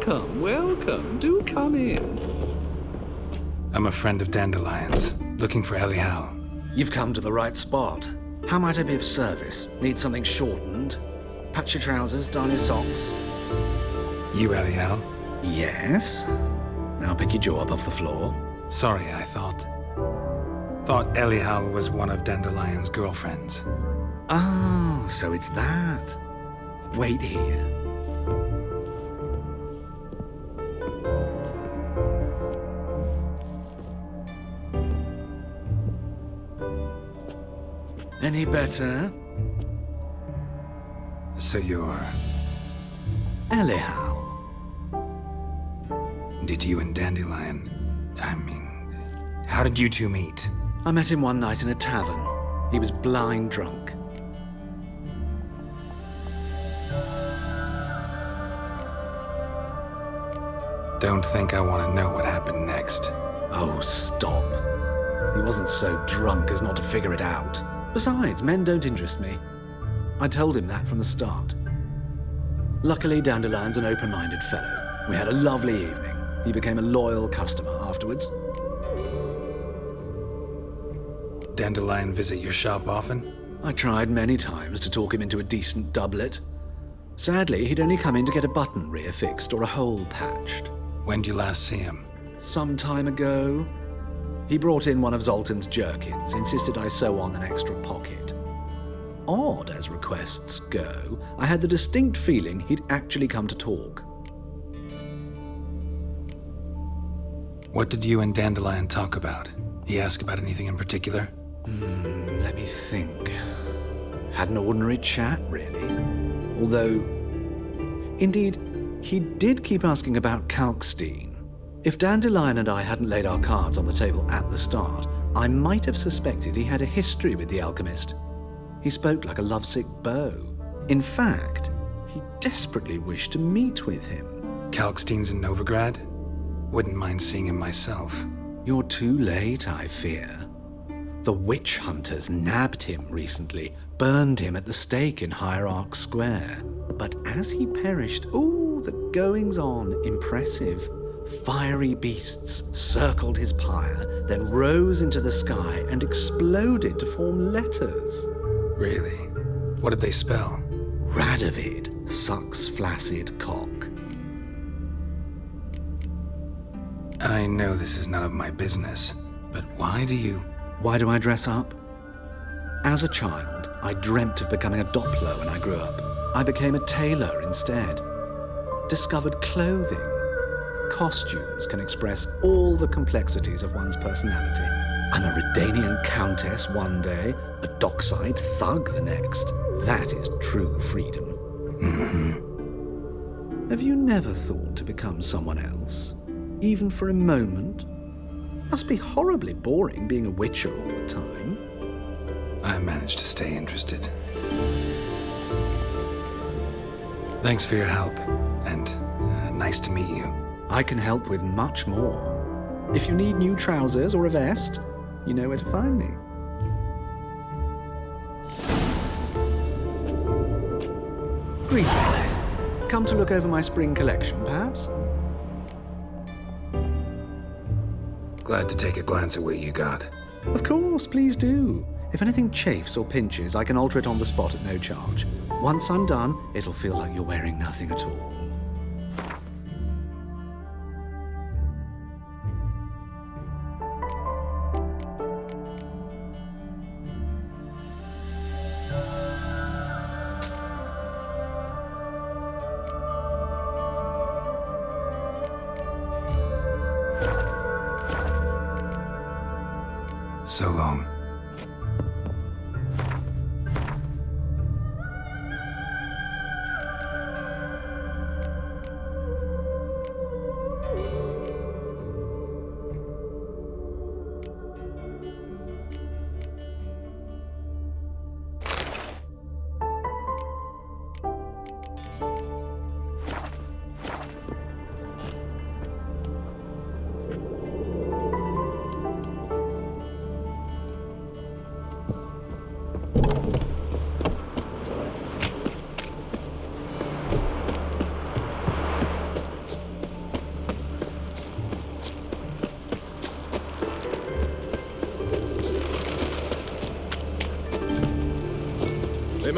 welcome, welcome. Do come in. I'm a friend of Dandelion's, looking for Elial. You've come to the right spot. How might I be of service? Need something shortened? Patch your trousers, darn your socks. You Elial? Yes? Now pick your jaw up off the floor. Sorry, I thought Elial was one of Dandelion's girlfriends. Oh, so it's that. Wait here. Any better? So you're... Elial. Did you and Dandelion... how did you two meet? I met him one night in a tavern. He was blind drunk. Don't think I want to know what happened next. Oh, stop. He wasn't so drunk as not to figure it out. Besides, men don't interest me. I told him that from the start. Luckily, Dandelion's an open-minded fellow. We had a lovely evening. He became a loyal customer afterwards. Dandelion visit your shop often? I tried many times to talk him into a decent doublet. Sadly, he'd only come in to get a button rear fixed or a hole patched. When did you last see him? Some time ago. He brought in one of Zoltan's jerkins, insisted I sew on an extra pocket. Odd as requests go, I had the distinct feeling he'd actually come to talk. What did you and Dandelion talk about? He asked about anything in particular? Let me think. Had an ordinary chat, really. Although, indeed, he did keep asking about Kalkstein. If Dandelion and I hadn't laid our cards on the table at the start, I might have suspected he had a history with the alchemist. He spoke like a lovesick beau. In fact, he desperately wished to meet with him. Kalkstein's in Novigrad? Wouldn't mind seeing him myself. You're too late, I fear. The witch hunters nabbed him recently, burned him at the stake in Hierarch Square. But as he perished, the goings-on, impressive. Fiery beasts circled his pyre, then rose into the sky and exploded to form letters. Really? What did they spell? Radovid sucks flaccid cock. I know this is none of my business, but why do I dress up? As a child, I dreamt of becoming a Doppler when I grew up. I became a tailor instead. Discovered clothing. Costumes can express all the complexities of one's personality. I'm a Redanian countess one day, a dockside thug the next. That is true freedom. Mm-hmm. Have you never thought to become someone else? Even for a moment? Must be horribly boring being a witcher all the time. I managed to stay interested. Thanks for your help, and nice to meet you. I can help with much more. If you need new trousers or a vest, you know where to find me. Greetings. Come to look over my spring collection, perhaps? Glad to take a glance at what you got. Of course, please do. If anything chafes or pinches, I can alter it on the spot at no charge. Once I'm done, it'll feel like you're wearing nothing at all. So long.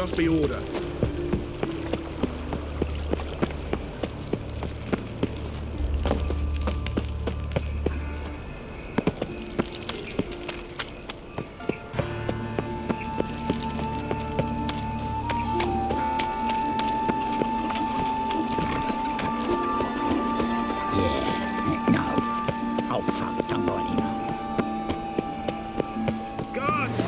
must be order. Guards!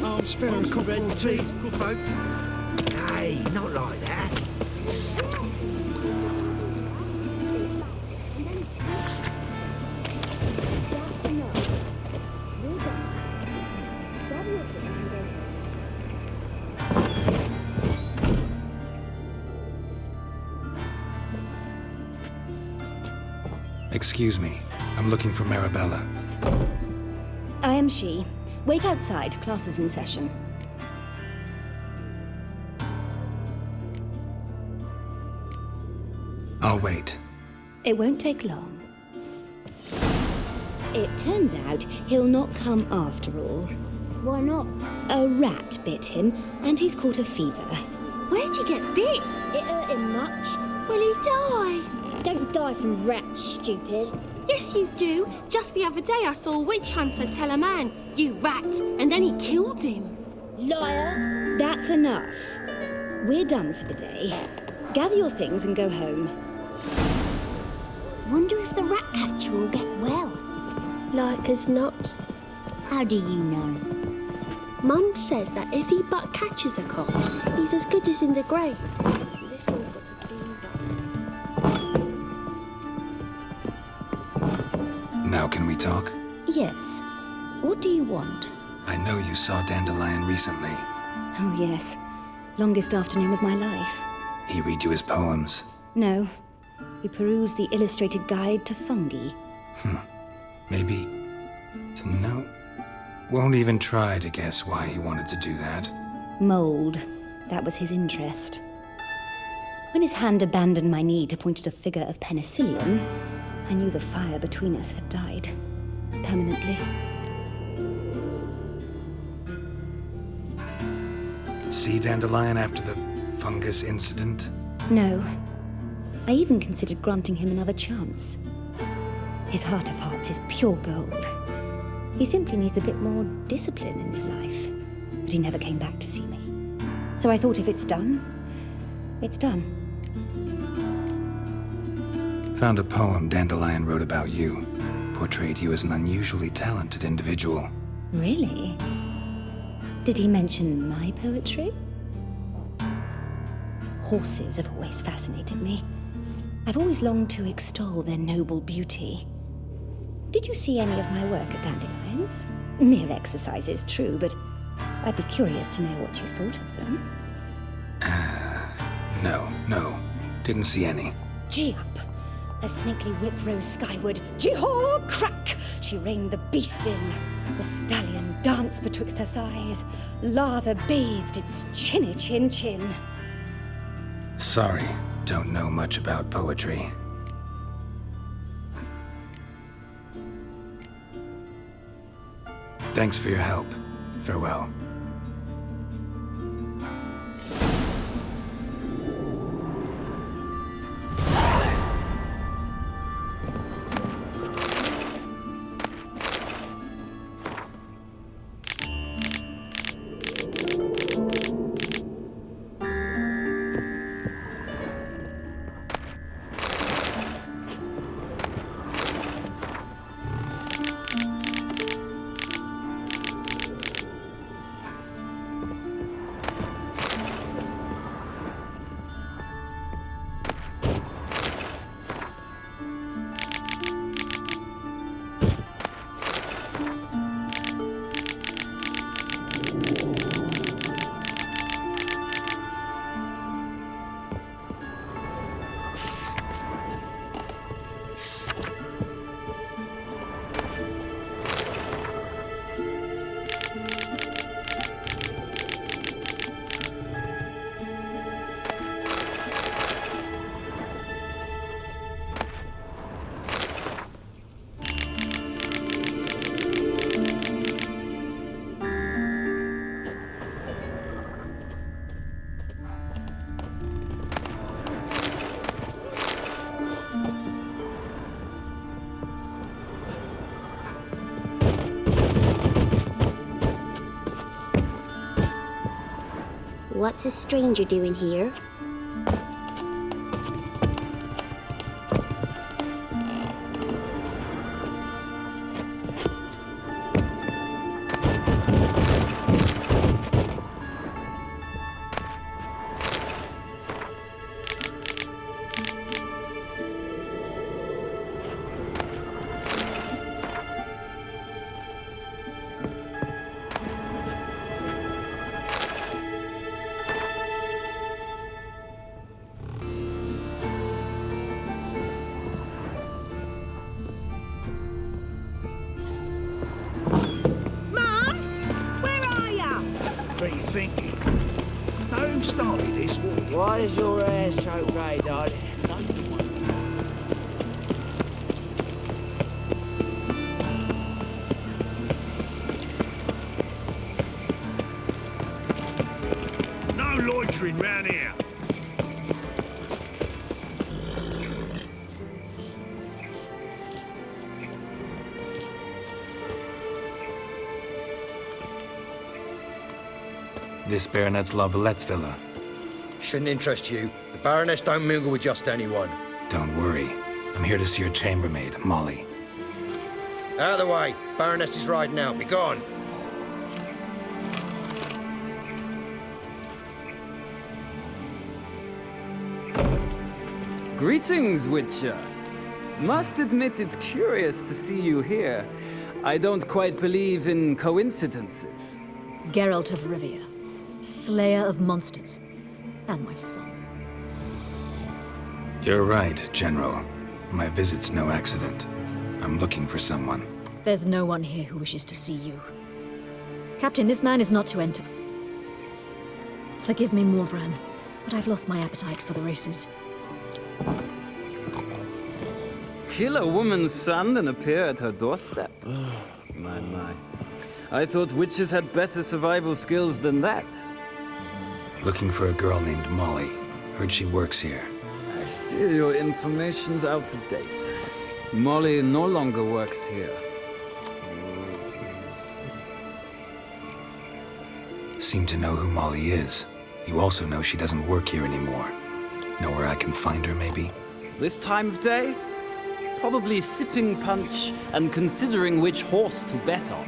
I'll spare a cup of tea, good folk. Hey, not like that. Excuse me. I'm looking for Marabella. I am she. Wait outside. Class is in session. I'll wait. It won't take long. It turns out he'll not come after all. Why not? A rat bit him, and he's caught a fever. Where'd you get bit? It hurt him much. Will he die? Don't die from rats, stupid. Yes, you do. Just the other day I saw a witch hunter tell a man, "You rat," and then he killed him. Liar. That's enough. We're done for the day. Gather your things and go home. Wonder if the rat catcher will get well. Like as not. How do you know? Mum says that if he but catches a cough, he's as good as in the grave. This one's got a fever. Now can we talk? Yes. What do you want? I know you saw Dandelion recently. Oh, yes. Longest afternoon of my life. He read you his poems. No. We perused the illustrated guide to fungi. Maybe... No. Won't even try to guess why he wanted to do that. Mold. That was his interest. When his hand abandoned my knee to point at a figure of penicillium, I knew the fire between us had died. Permanently. See Dandelion after the fungus incident? No. I even considered granting him another chance. His heart of hearts is pure gold. He simply needs a bit more discipline in his life. But he never came back to see me. So I thought if it's done, it's done. Found a poem Dandelion wrote about you. Portrayed you as an unusually talented individual. Really? Did he mention my poetry? Horses have always fascinated me. I've always longed to extol their noble beauty. Did you see any of my work at Dandelion's? Mere exercises, true, but I'd be curious to know what you thought of them. No. Didn't see any. Gee up! A snakely whip rose skyward. Gee-haw! Crack! She reined the beast in. The stallion danced betwixt her thighs. Lather bathed its chinny chin. Sorry, don't know much about poetry. Thanks for your help. Farewell. What's a stranger doing here? What are you thinking? Now, who started this war? Why is your hair so grey, darling? No loitering round here. This Baronet's Lavallette's villa. Shouldn't interest you. The Baroness don't mingle with just anyone. Don't worry. I'm here to see your chambermaid, Molly. Out of the way. Baroness is riding out. Be gone. Greetings, Witcher. Must admit it's curious to see you here. I don't quite believe in coincidences. Geralt of Rivia, slayer of monsters, and my son. You're right, General. My visit's no accident. I'm looking for someone. There's no one here who wishes to see you. Captain, this man is not to enter. Forgive me, Morvran, but I've lost my appetite for the races. Kill a woman's son and appear at her doorstep? My. I thought witches had better survival skills than that. Looking for a girl named Molly. Heard she works here. I fear your information's out of date. Molly no longer works here. Seem to know who Molly is. You also know she doesn't work here anymore. Know where I can find her, maybe? This time of day? Probably sipping punch and considering which horse to bet on.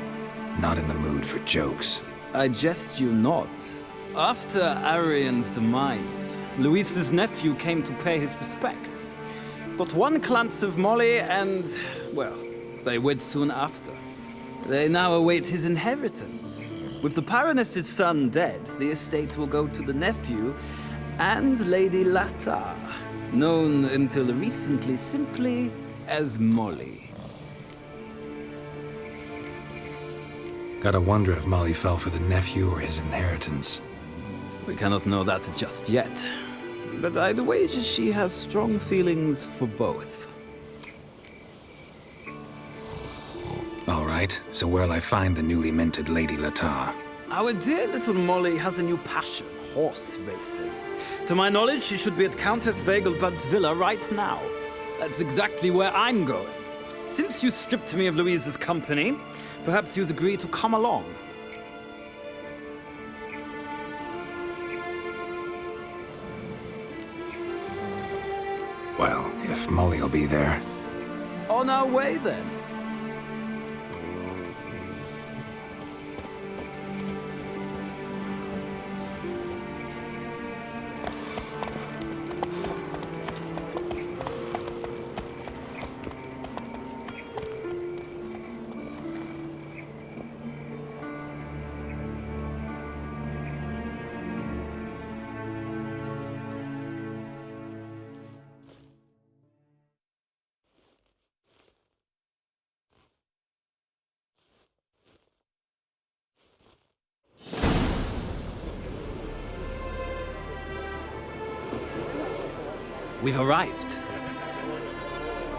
Not in the mood for jokes. I jest you not. After Arian's demise, Luis's nephew came to pay his respects. Got one glance of Molly and, well, they wed soon after. They now await his inheritance. With the Baroness's son dead, the estate will go to the nephew and Lady Lata, known until recently simply as Molly. Gotta wonder if Molly fell for the nephew or his inheritance. We cannot know that just yet. But I'd wager she has strong feelings for both. All right, so where'll I find the newly minted Lady Lata? Our dear little Molly has a new passion, horse racing. To my knowledge, she should be at Countess Vegelbud's villa right now. That's exactly where I'm going. Since you stripped me of Louise's company, perhaps you'd agree to come along. Well, if Molly'll be there. On our way, then. We've arrived.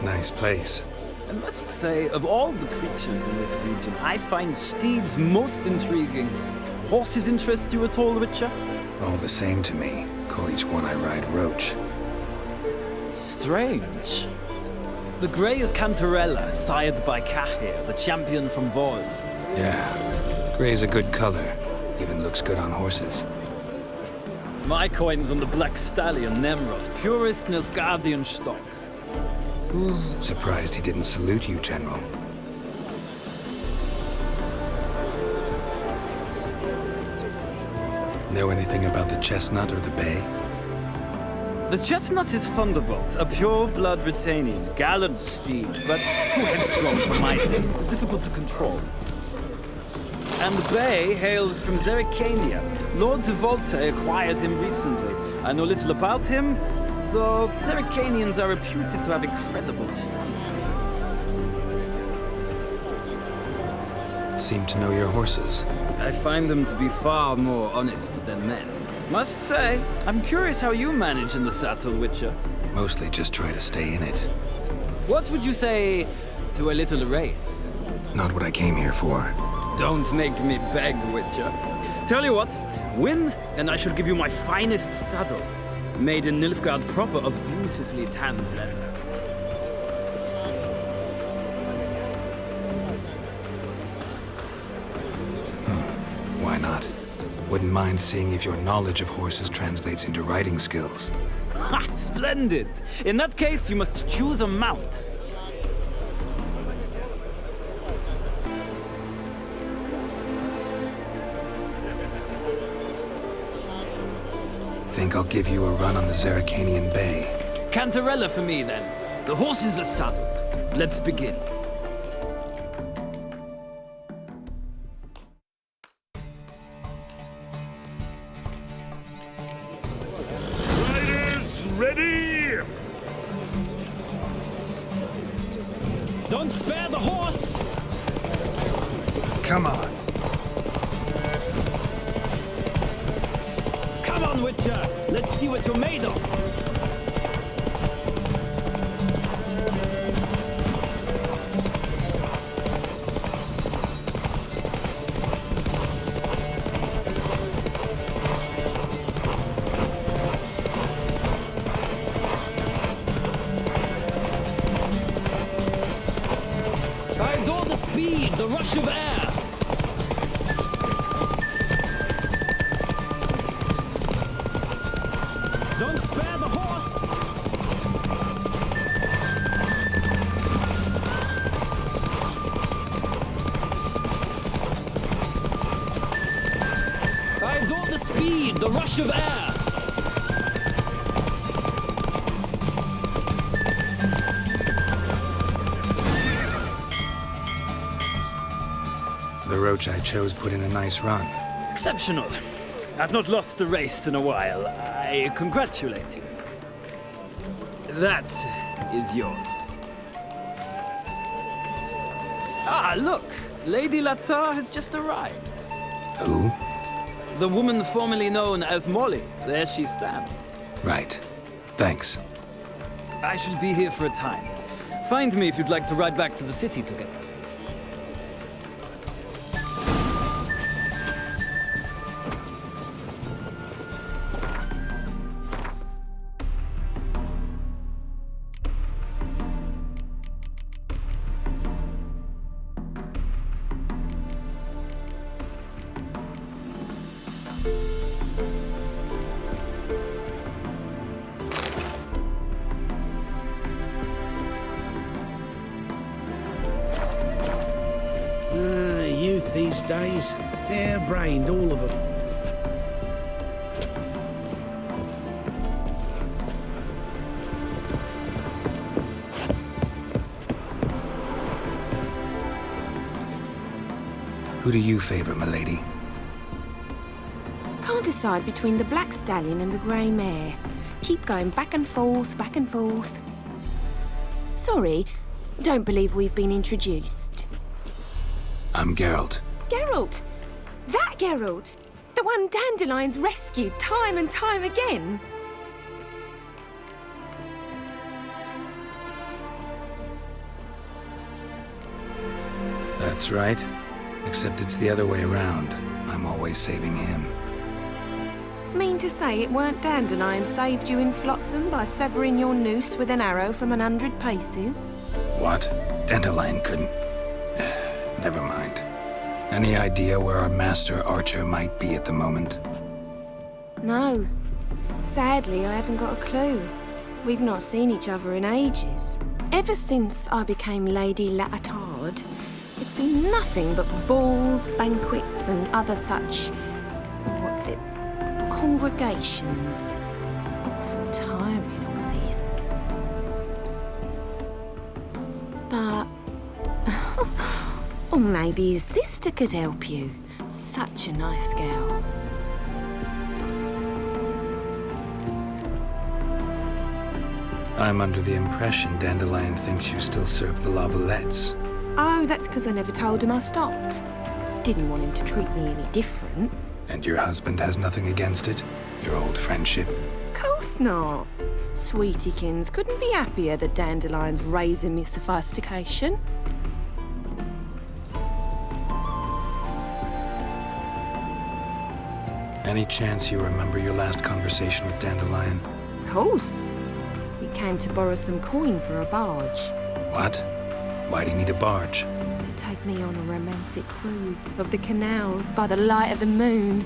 Nice place. I must say, of all the creatures in this region, I find steeds most intriguing. Horses interest you at all, Witcher? All the same to me. Call each one I ride Roach. Strange. The grey is Cantarella, sired by Cahir, the champion from vuoi. Yeah, gray's a good color. Even looks good on horses. My coin's on the Black Stallion Nemrod, purest Nilfgaardian stock. Surprised he didn't salute you, General. Know anything about the chestnut or the bay? The chestnut is Thunderbolt, a pure-blood Retanian, gallant steed, but too headstrong for my taste, difficult to control. And the bay hails from Zerrikania. Lord de Volta acquired him recently. I know little about him, though Zerrikanians are reputed to have incredible stamina. Seem to know your horses. I find them to be far more honest than men. Must say, I'm curious how you manage in the saddle, Witcher. Mostly just try to stay in it. What would you say to a little race? Not what I came here for. Don't make me beg, Witcher. Tell you what, win, and I shall give you my finest saddle, made in Nilfgaard proper of beautifully tanned leather. Why not? Wouldn't mind seeing if your knowledge of horses translates into riding skills. Ha! Splendid! In that case, you must choose a mount. Think I'll give you a run on the Zerrikanian Bay. Cantarella for me, then. The horses are saddled. Let's begin. Riders ready! Don't spare the horse! Come on. Come on, Witcher! Let's see what you're made of! I adore the speed, the rush of air! Don't spare the horse! I adore the speed, the rush of air! The roach I chose put in a nice run. Exceptional. I've not lost a race in a while. I congratulate you. That is yours. Ah, look! Lady Latar has just arrived. Who? The woman formerly known as Molly. There she stands. Right. Thanks. I shall be here for a time. Find me if you'd like to ride back to the city together. Youth these days, harebrained, all of them. Who do you favor, milady? Can't decide between the Black Stallion and the Grey Mare. Keep going back and forth, back and forth. Sorry, don't believe we've been introduced. I'm Geralt. Geralt! That Geralt! The one Dandelion's rescued time and time again! That's right. Except it's the other way around. I'm always saving him. Mean to say it weren't Dandelion saved you in Flotsam by severing your noose with an arrow from 100 paces? What? Dandelion couldn't... Never mind. Any idea where our master archer might be at the moment? No. Sadly, I haven't got a clue. We've not seen each other in ages. Ever since I became Lady Latard, it's been nothing but balls, banquets and other such... congregations. Awful tiring, all this. But... or maybe his sister could help you. Such a nice girl. I'm under the impression Dandelion thinks you still serve the Lavalettes. Oh, that's because I never told him I stopped. Didn't want him to treat me any different. And your husband has nothing against it? Your old friendship? Course not. Sweetiekins couldn't be happier that Dandelion's raising me sophistication. Any chance you remember your last conversation with Dandelion? Course. He came to borrow some coin for a barge. What? Why do you need a barge? To take me on a romantic cruise of the canals by the light of the moon.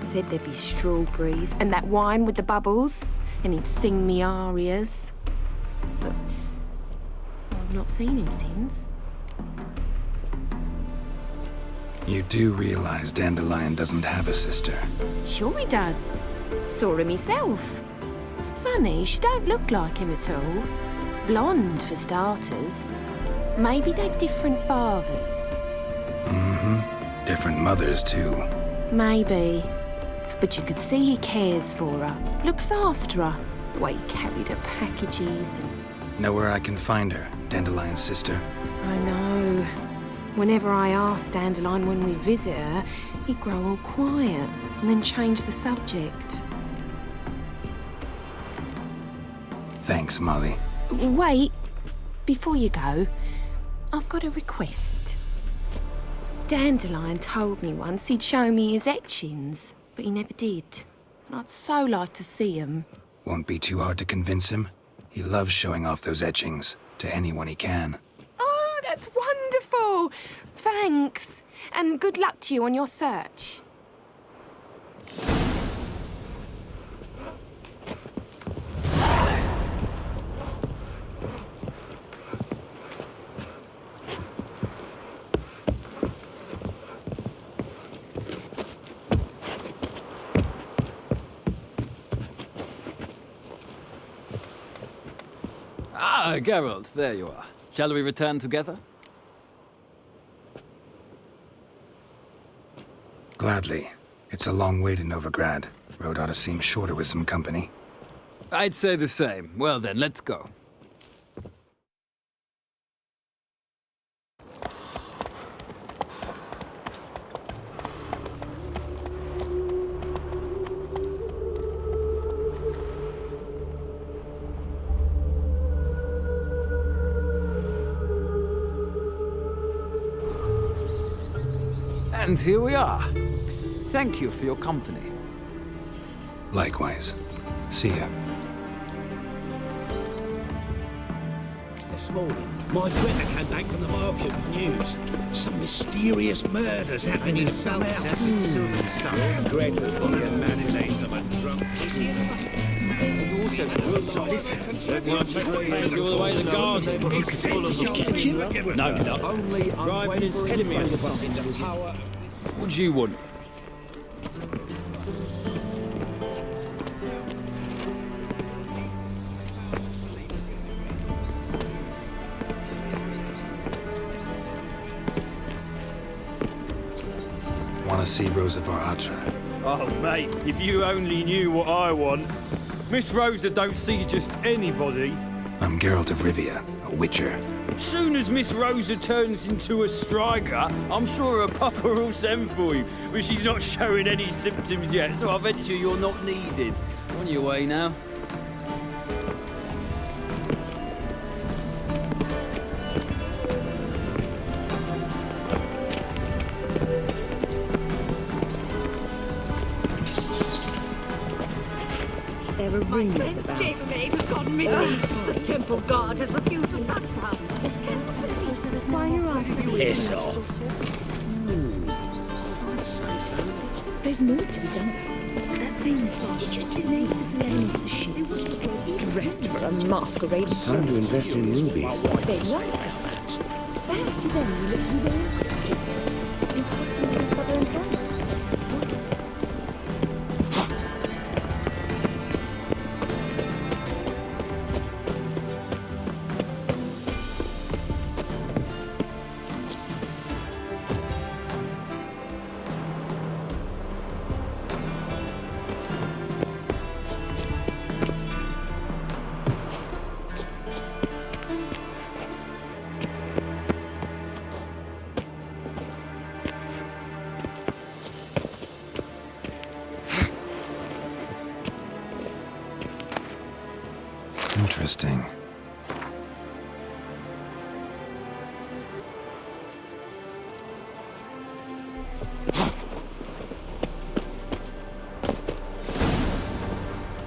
Said there'd be strawberries and that wine with the bubbles, and he'd sing me arias. But I've not seen him since. You do realize Dandelion doesn't have a sister? Sure he does. Saw him myself. Funny, she don't look like him at all. Blonde, for starters. Maybe they've different fathers. Mm-hmm. Different mothers, too. Maybe. But you could see he cares for her. Looks after her. The way he carried her packages and... Know where I can find her, Dandelion's sister? I know. Whenever I ask Dandelion when we visit her, he'd grow all quiet and then change the subject. Thanks, Molly. Wait, before you go, I've got a request. Dandelion told me once he'd show me his etchings, but he never did. And I'd so like to see them. Won't be too hard to convince him. He loves showing off those etchings to anyone he can. Oh, that's wonderful! Thanks. And good luck to you on your search. Ah, Geralt, there you are. Shall we return together? Gladly. It's a long way to Novigrad. Road ought to seem shorter with some company. I'd say the same. Well then, let's go. And here we are. Thank you for your company. Likewise. See ya. This morning, my Greta came back from the market with news. Some mysterious murders happening in some house. Greta's got the imagination of a drunk. You're the way the garden's full of No, not. Only driving in cinemas. What do you want? Want to see Rosa Varatra? Oh, mate, if you only knew what I want. Miss Rosa don't see just anybody. I'm Geralt of Rivia, a witcher. Soon as Miss Rosa turns into a striker, I'm sure her papa will send for you. But she's not showing any symptoms yet, so I venture you're not needed. On your way now. There are rumours about... chambermaid has gone missing. The temple guard has refused to search for her. Why are you asking? Piss off. say so. There's more to be done. That famous bar. Did you see his name? The celebrities of the ship. Dressed for a masquerade. Time to invest in rubies. They like that. Perhaps to them you look to be wearing costumes. Your husband's in other employment. Interesting.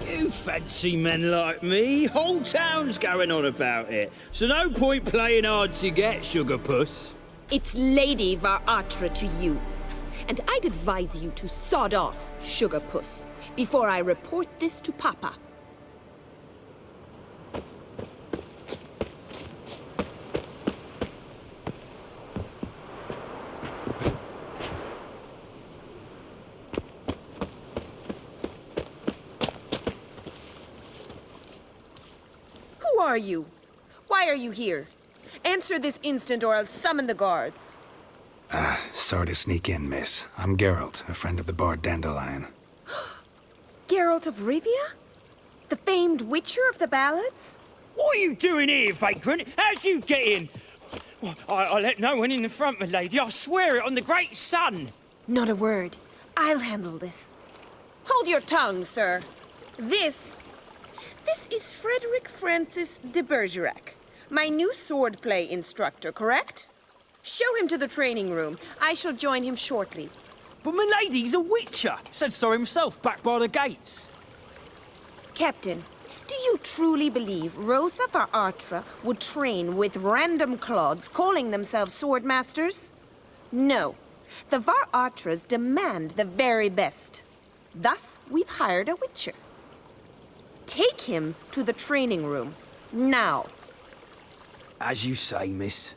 You fancy men like me? Whole town's going on about it. So no point playing hard to get, sugar puss. It's Lady Varatra to you. And I'd advise you to sod off, sugar puss, before I report this to Papa. Who are you? Why are you here? Answer this instant or I'll summon the guards. Sorry to sneak in, miss. I'm Geralt, a friend of the bard Dandelion. Geralt of Rivia? The famed witcher of the ballads? What are you doing here, vagrant? How'd you get in? Well, I let no one in the front, my lady. I swear it on the great sun. Not a word. I'll handle this. Hold your tongue, sir. This is Frederick Francis de Bergerac, my new swordplay instructor, correct? Show him to the training room. I shall join him shortly. But my lady's a witcher. Said so himself back by the gates. Captain, do you truly believe Rosa Varatra would train with random clods calling themselves swordmasters? No. The Varatras demand the very best. Thus, we've hired a witcher. Take him to the training room, now. As you say, miss.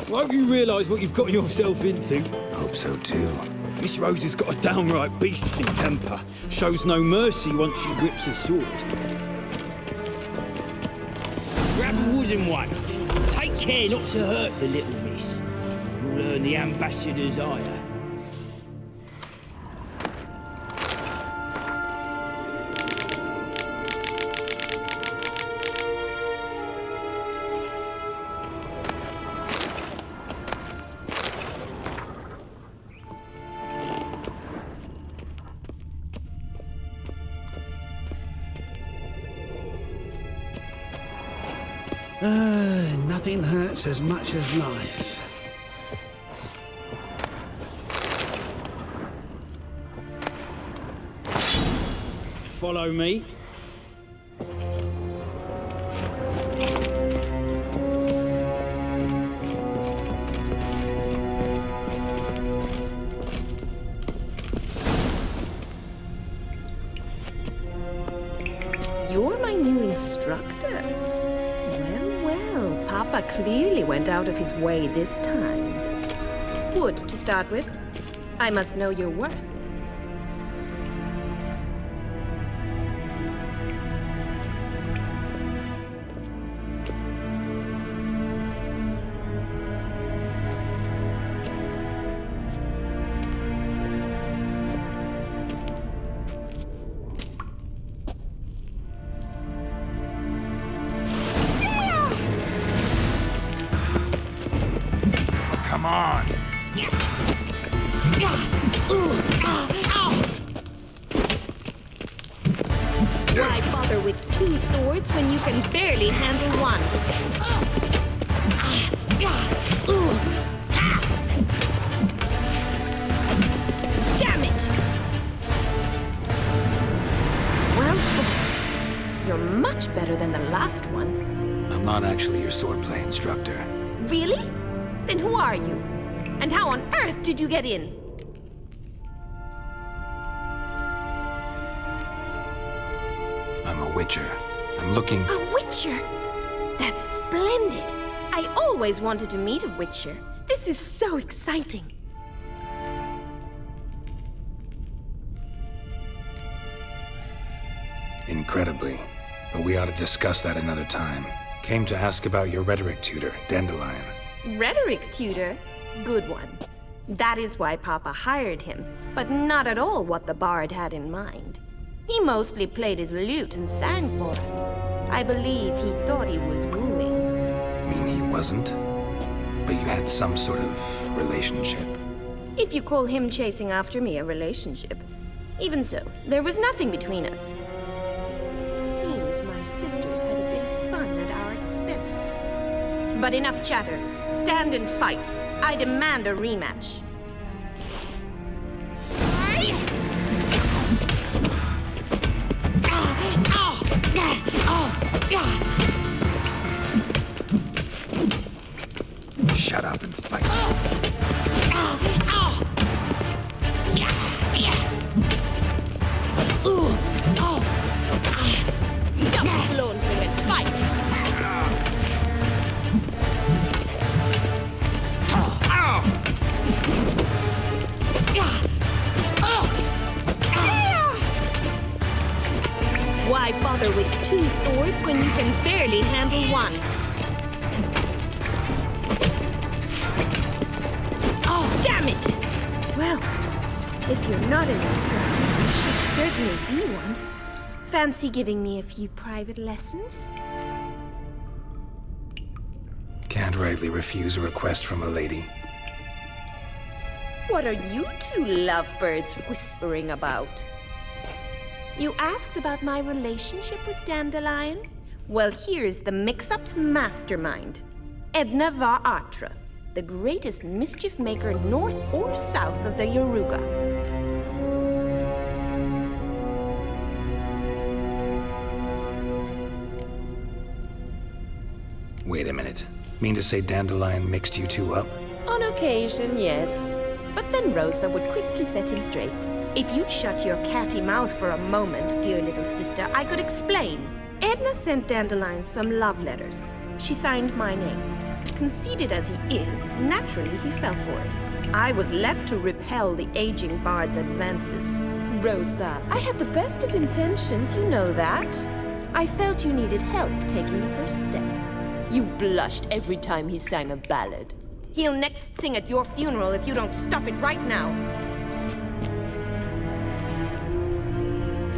Won't you realise what you've got yourself into? Hope so too. Miss Rose has got a downright beastly temper. Shows no mercy once she grips a sword. Grab a wooden one. Take care not to hurt the little miss. You'll earn the ambassador's ire. Nothing hurts as much as life. Follow me. You're my new instructor. Well, Papa clearly went out of his way this time. Wood, to start with. I must know your worth. Come on! Why bother with two swords when you can barely handle one? much better than the last one. I'm not actually your swordplay instructor. Really? Then who are you? And how on earth did you get in? I'm a witcher. I'm looking... A witcher? That's splendid. I always wanted to meet a witcher. This is so exciting. Incredibly. But we ought to discuss that another time. Came to ask about your rhetoric tutor, Dandelion. Rhetoric tutor? Good one. That is why Papa hired him, but not at all what the bard had in mind. He mostly played his lute and sang for us. I believe he thought he was wooing. Mean he wasn't? But you had some sort of relationship. If you call him chasing after me a relationship. Even so, there was nothing between us. Seems my sisters had a bit of fun at our expense. But enough chatter. Stand and fight. I demand a rematch. Shut up and fight. Stop blown to it. Fight. Why bother with two swords when you can barely handle one? Oh, damn it! Well, if you're not an instructor, you should certainly be one. Fancy giving me a few private lessons? Can't rightly refuse a request from a lady. What are you two lovebirds whispering about? You asked about my relationship with Dandelion? Well, here's the mix-up's mastermind. Edna var Atra, the greatest mischief maker north or south of the Yaruga. Wait a minute. Mean to say Dandelion mixed you two up? On occasion, yes. But then Rosa would quickly set him straight. If you'd shut your catty mouth for a moment, dear little sister, I could explain. Edna sent Dandelion some love letters. She signed my name. Conceited as he is, naturally he fell for it. I was left to repel the aging bard's advances. Rosa, I had the best of intentions, you know that. I felt you needed help taking the first step. You blushed every time he sang a ballad. He'll next sing at your funeral if you don't stop it right now.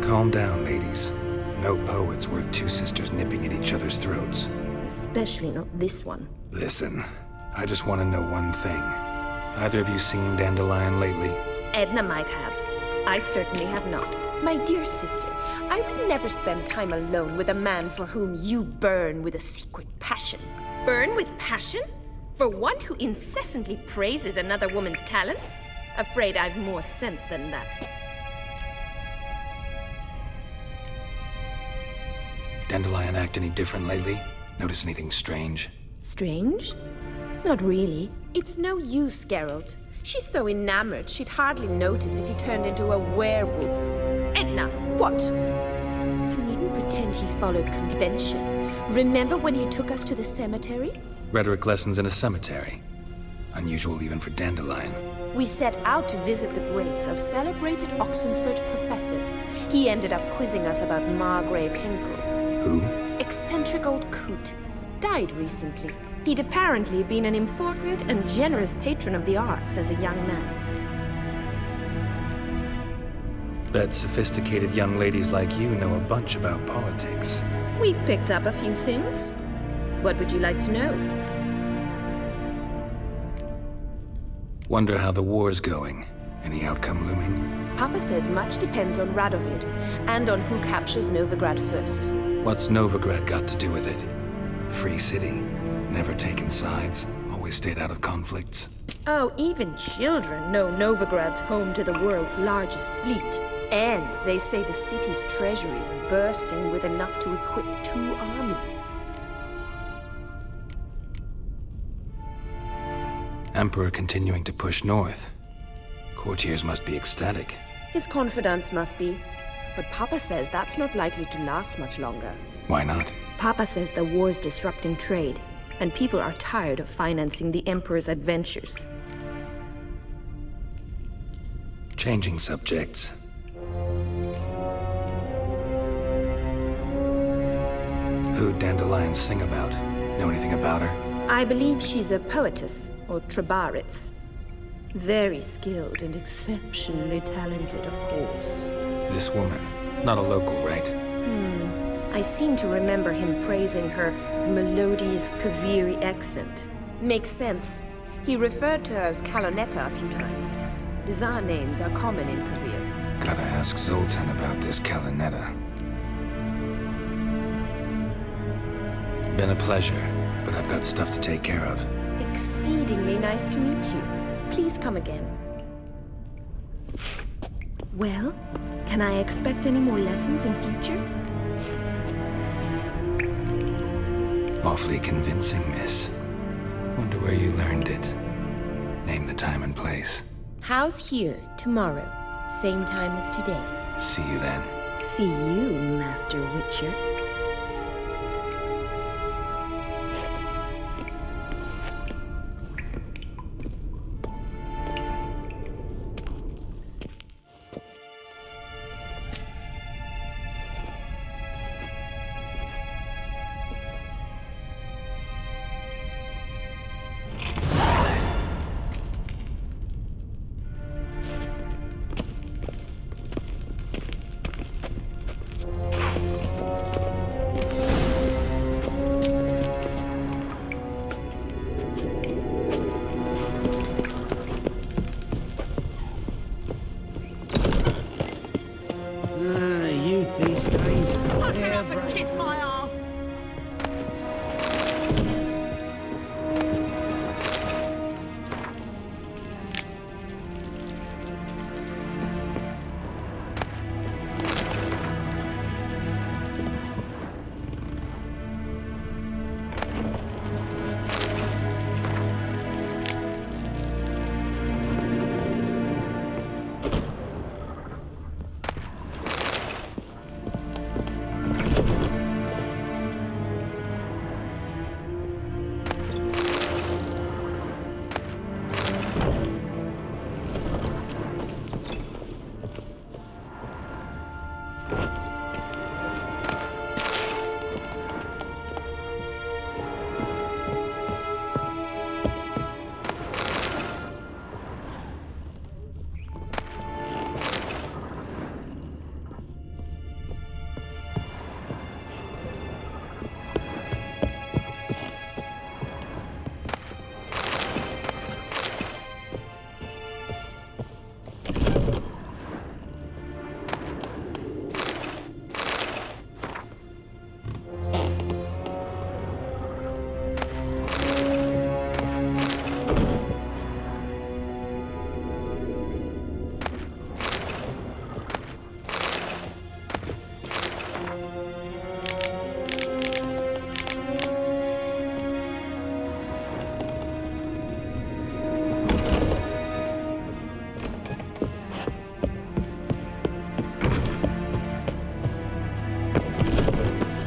Calm down, ladies. No poet's worth two sisters nipping at each other's throats. Especially not this one. Listen, I just want to know one thing. Either of you seen Dandelion lately? Edna might have. I certainly have not. My dear sister, I would never spend time alone with a man for whom you burn with a secret passion. Burn with passion? For one who incessantly praises another woman's talents? Afraid I've more sense than that. Dandelion act any different lately? Notice anything strange? Strange? Not really. It's no use, Geralt. She's so enamored she'd hardly notice if he turned into a werewolf. Edna, what? You needn't pretend he followed convention. Remember when he took us to the cemetery? Rhetoric lessons in a cemetery. Unusual even for Dandelion. We set out to visit the graves of celebrated Oxenford professors. He ended up quizzing us about Margrave Henkel. Who? Eccentric old coot. Died recently. He'd apparently been an important and generous patron of the arts as a young man. Bet sophisticated young ladies like you know a bunch about politics. We've picked up a few things. What would you like to know? Wonder how the war's going. Any outcome looming? Papa says much depends on Radovid, and on who captures Novigrad first. What's Novigrad got to do with it? Free city. Never taken sides. Always stayed out of conflicts. Oh, even children know Novigrad's home to the world's largest fleet. And they say the city's treasury is bursting with enough to equip 2 armies. Emperor continuing to push north. Courtiers must be ecstatic. His confidants must be. But Papa says that's not likely to last much longer. Why not? Papa says the war's disrupting trade, and people are tired of financing the Emperor's adventures. Changing subjects. Who'd Dandelion sing about? Know anything about her? I believe she's a poetess, or trabaritz. Very skilled and exceptionally talented, of course. This woman. Not a local, right? I seem to remember him praising her melodious Kaviri accent. Makes sense. He referred to her as Calonetta a few times. Bizarre names are common in Kavir. Gotta ask Zoltan about this Calonetta. Been a pleasure, but I've got stuff to take care of. Exceedingly nice to meet you. Please come again. Well, can I expect any more lessons in future? Awfully convincing, miss. Wonder where you learned it. Name the time and place. House here, tomorrow. Same time as today. See you then. See you, Master Witcher. These days. I can have a kiss my ass.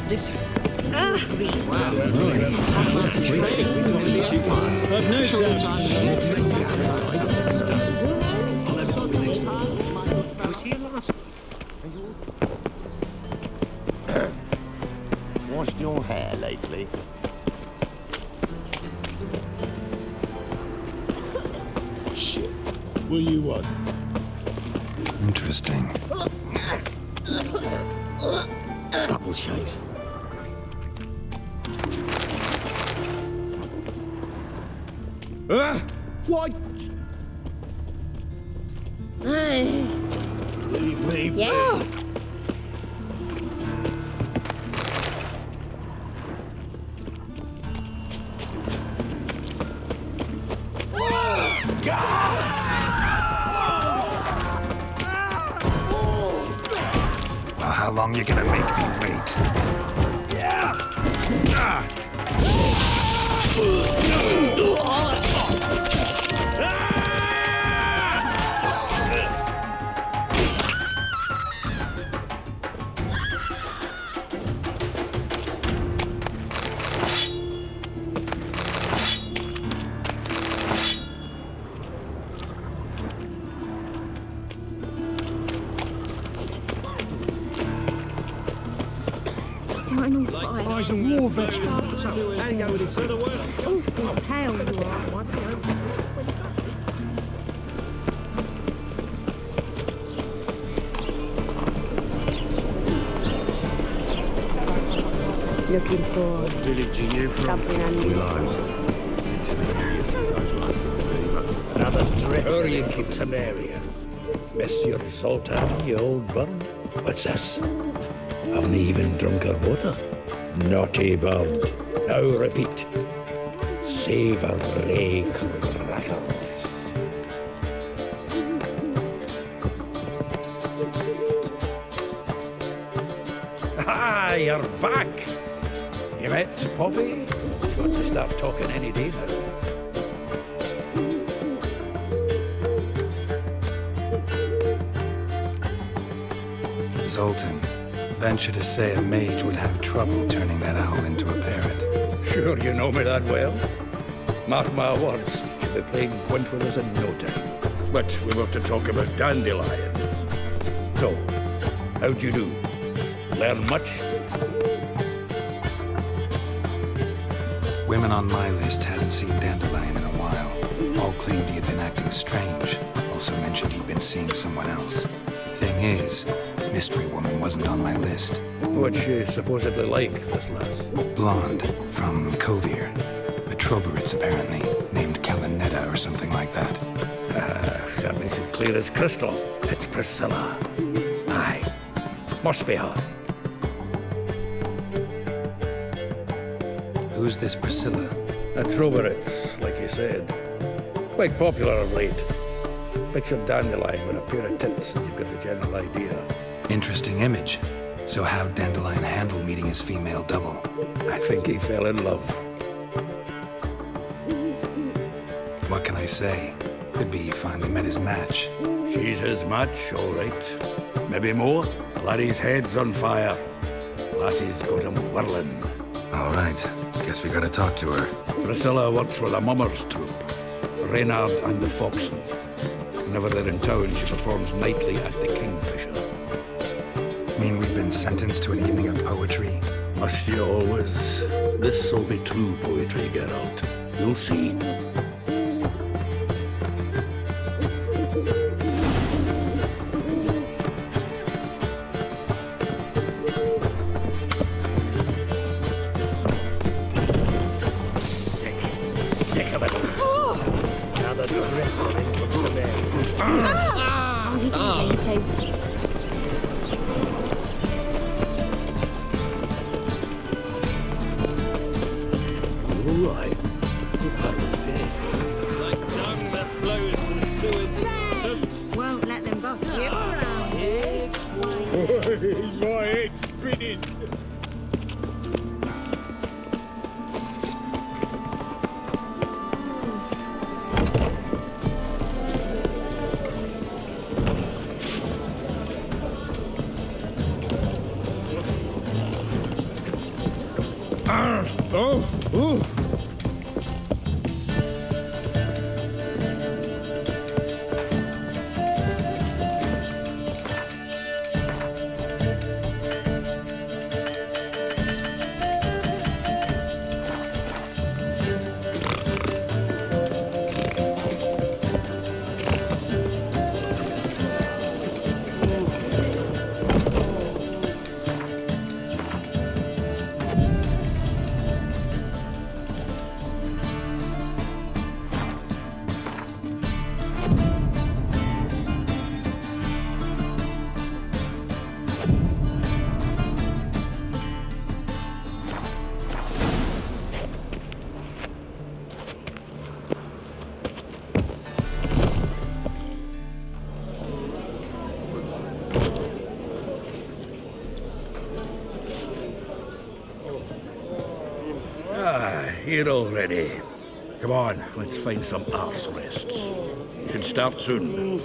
Listen. I've no I was here last. Washed your hair lately? Shit. What do you want? Interesting. Double shades. What? Hey. Leave me be. Yeah. how long you're gonna make me wait. Eternal fire. Rise and war vegetables. How you go with this? Awful pale you are. Looking for What village are you from? something unusual. Another drifter in Samaria. Miss your sultan, you old bird. What's this? Haven't even drunk her water. Naughty bird. Now repeat. Savoury crackers. Ah, you're back. You met Poppy? She wants to start talking any day now. Zoltan, venture to say a mage would have trouble turning that owl into a parrot. Sure you know me that well. Mark my words, she'll be playing quint with us in no time. But we were to talk about Dandelion. So, how'd you do? Learn much? Women on my list hadn't seen Dandelion in a while. All claimed he had been acting strange. Also mentioned he'd been seeing someone else. Thing is, Mystery Woman wasn't on my list. What's she supposedly like, this lass? Blonde, from Kovir. A Troberitz, apparently, named Kalanetta or something like that. That makes it clear as crystal. It's Priscilla. Aye. Must be her. Who's this Priscilla? A Troberitz, like you said. Quite popular of late. Picture Dandelion with a pair of tits and you've got the general idea. Interesting image. So how'd Dandelion handle meeting his female double? I think he fell in love. What can I say? Could be he finally met his match. She's his match, all right. Maybe more. Laddie's head's on fire. Lassie's got him whirling. All right. Guess we gotta talk to her. Priscilla works for the Mummers troupe. Reynard and the Foxen. Whenever they're in town, she performs nightly at the Kingfisher. Mean we've been sentenced to an evening of poetry? Must you always? This'll be true poetry, Geralt. You'll see. Sick of it. Another drifter into today. Oh, he didn't mean to. All right. I was dead. Like dung that flows to the sewers. So Won't let them boss you around here. My head's spinning. here already. Come on, let's find some arse rests. Should start soon.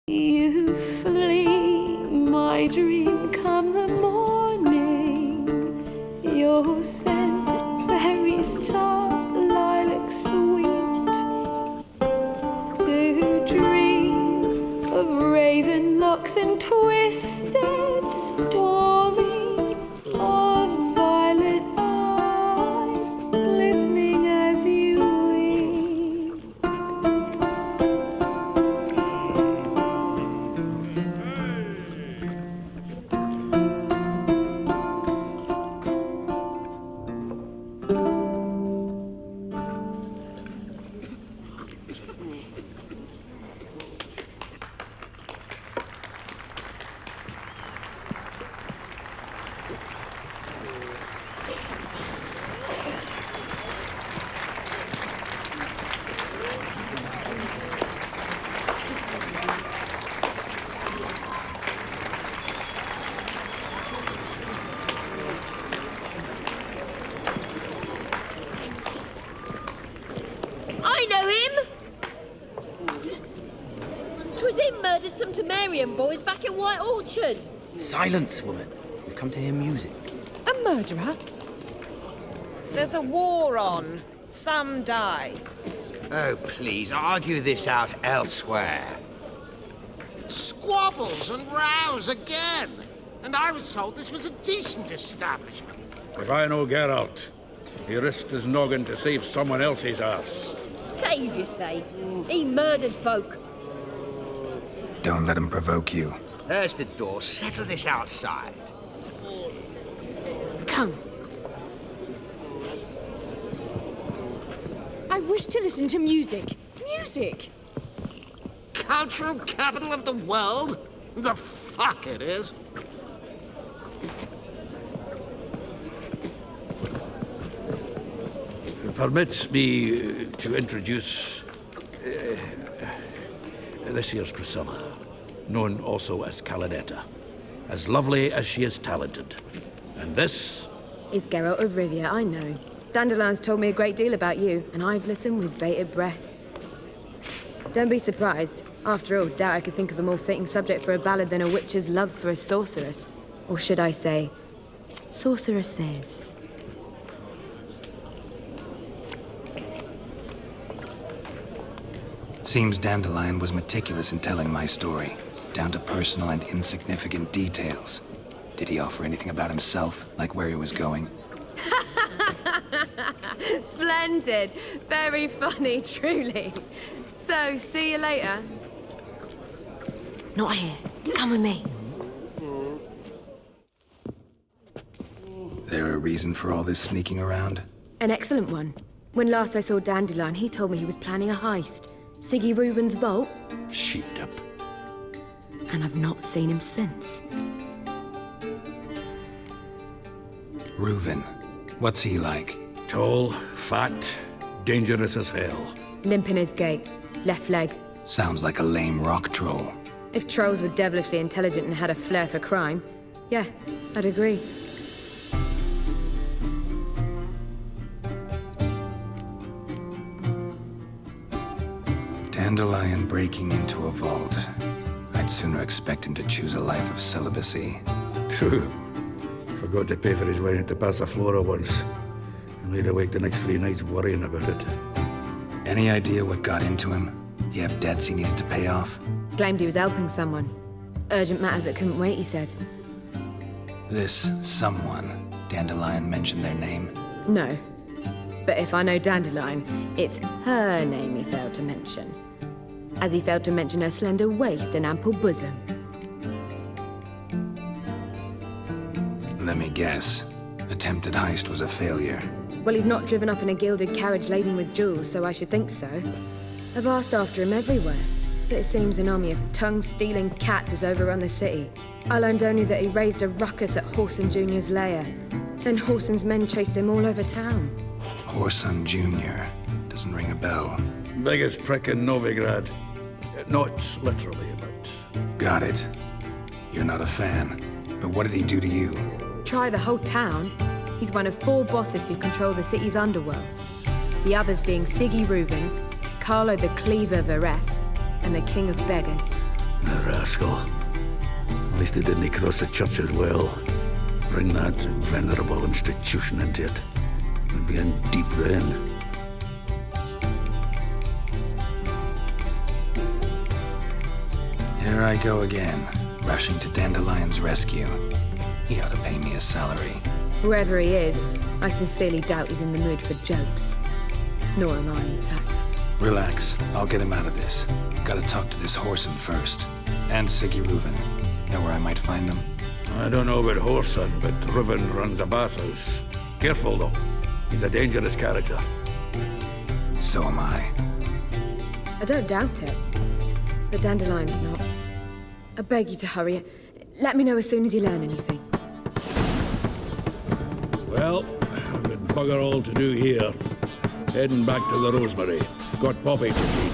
You flee, my dream, come the morning. Your scent, berry star, lilac sweet. To dream of raven locks and twisted stormy, of violet eyes glistening as you weep. Boys back in White Orchard. Silence, woman. We've come to hear music. A murderer? There's a war on. Some die. Oh, please, argue this out elsewhere. Squabbles and rows again. And I was told this was a decent establishment. If I know Geralt, he risked his noggin to save someone else's arse. Save, you say? He murdered folk. Don't let him provoke you. There's the door. Settle this outside. Come. I wish to listen to music. Music! Cultural capital of the world? The fuck it is. Permit me to introduce this year's Priscilla, known also as Calinetta. As lovely as she is talented. And this is Geralt of Rivia, I know. Dandelion's told me a great deal about you, and I've listened with bated breath. Don't be surprised. After all, doubt I could think of a more fitting subject for a ballad than a witch's love for a sorceress. Or should I say, sorceresses. Seems Dandelion was meticulous in telling my story, down to personal and insignificant details. Did he offer anything about himself, like where he was going? Splendid. Very funny, truly. So, see you later. Not here. Come with me. There a reason for all this sneaking around? An excellent one. When last I saw Dandelion, he told me he was planning a heist. Siggy Reuven's vault. Sheeped up. And I've not seen him since. Reuven. What's he like? Tall, fat, dangerous as hell. Limp in his gait. Left leg. Sounds like a lame rock troll. If trolls were devilishly intelligent and had a flair for crime, yeah, I'd agree. Dandelion breaking into a vault. I'd sooner expect him to choose a life of celibacy. True. Forgot to pay for his wine at the Passaflora once. And laid awake the next 3 nights worrying about it. Any idea what got into him? He have debts he needed to pay off? Claimed he was helping someone. Urgent matter that couldn't wait, he said. This someone, Dandelion mentioned their name? No. But if I know Dandelion, it's her name he failed to mention. As he failed to mention her slender waist and ample bosom. Let me guess. Attempted heist was a failure. Well, he's not driven up in a gilded carriage laden with jewels, so I should think so. I've asked after him everywhere, but it seems an army of tongue-stealing cats has overrun the city. I learned only that he raised a ruckus at Whoreson Jr.'s lair. Then Whoreson's men chased him all over town. Whoreson Jr. Doesn't ring a bell. Biggest prick in Novigrad. Not literally, but... Got it. You're not a fan. But what did he do to you? Try the whole town. He's one of 4 bosses who control the city's underworld. The others being Siggy Reuven, Carlo the Cleaver Varese, and the King of Beggars. The rascal. At least he didn't cross the church as well. Bring that venerable institution into it. We'd be in deep then. Here I go again, rushing to Dandelion's rescue. He ought to pay me a salary. Whoever he is, I sincerely doubt he's in the mood for jokes. Nor am I, in fact. Relax, I'll get him out of this. Gotta talk to this Whoreson first. And Siggy Reuven. Know where I might find them? I don't know about Whoreson, but Reuven runs a bathhouse. Careful, though. He's a dangerous character. So am I. I don't doubt it. But Dandelion's not. I beg you to hurry. Let me know as soon as you learn anything. Well, I've got bugger all to do here. Heading back to the Rosemary. Got Poppy to feed.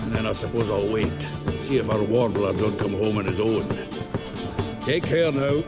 And then I suppose I'll wait. See if our warbler don't come home on his own. Take care now.